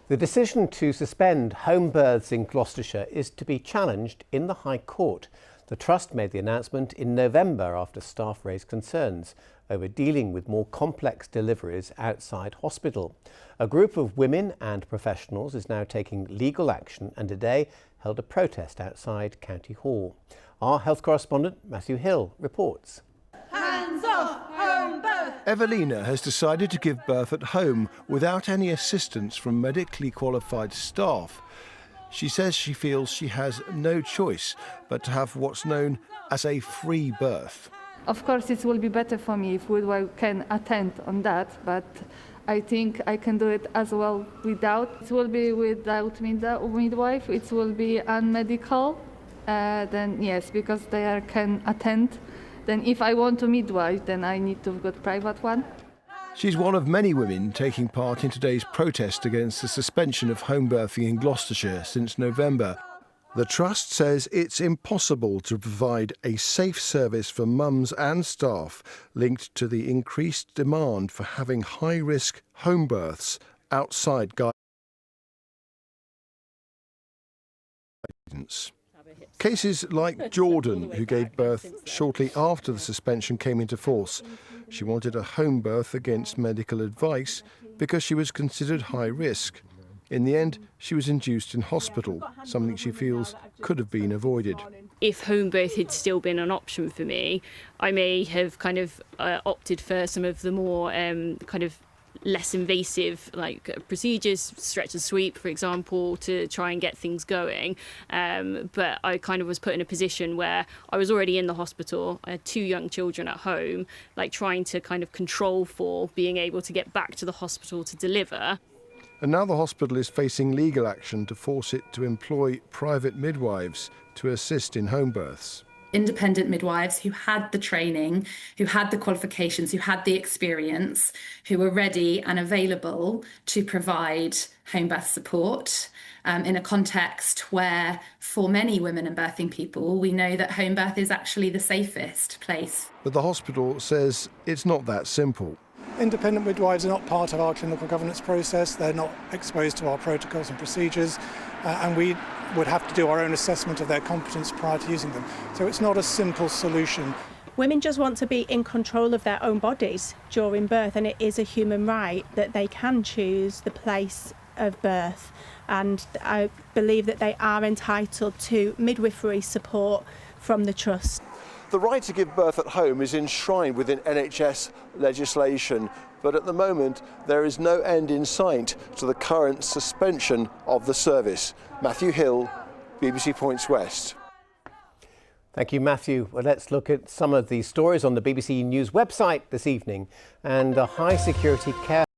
The decision to suspend home births in Gloucestershire is to be challenged in the High Court. The Trust made the announcement in November after staff raised concerns over dealing with more complex deliveries outside hospital. A group of women and professionals is now taking legal action and today held a protest outside County Hall. Our health correspondent Matthew Hill reports. Hands off home birth! Evelina has decided to give birth at home without any assistance from medically qualified staff. She says she feels she has no choice but to have what's known as a free birth. Of course, it will be better for me if we can attend on that, but I think I can do it as well without. It will be without midwife, it will be unmedical, then yes, because they can attend. Then if I want a midwife, then I need to get private one. She's one of many women taking part in today's protest against the suspension of home birthing in Gloucestershire since November. The Trust says it's impossible to provide a safe service for mums and staff linked to the increased demand for having high-risk home births outside guidance. Cases like Jordan, who gave birth shortly after the suspension came into force. She wanted a home birth against medical advice because she was considered high risk. In the end, she was induced in hospital, something she feels could have been avoided. If home birth had still been an option for me, I may have opted for some of the more less invasive procedures, stretch and sweep, for example, to try and get things going. But I was put in a position where I was already in the hospital. I had 2 young children at home, trying to control for being able to get back to the hospital to deliver. And now the hospital is facing legal action to force it to employ private midwives to assist in home births. Independent midwives who had the training, who had the qualifications, who had the experience, who were ready and available to provide home birth support in a context where, for many women and birthing people, we know that home birth is actually the safest place. But the hospital says it's not that simple. Independent midwives are not part of our clinical governance process. They're not exposed to our protocols and procedures, and we would have to do our own assessment of their competence prior to using them. So it's not a simple solution. Women just want to be in control of their own bodies during birth, and it is a human right that they can choose the place of birth. And I believe that they are entitled to midwifery support from the Trust. The right to give birth at home is enshrined within NHS legislation, but at the moment there is no end in sight to the current suspension of the service. Matthew Hill, BBC Points West. Thank you, Matthew. Well, let's look at some of the stories on the BBC News website this evening. And a high security care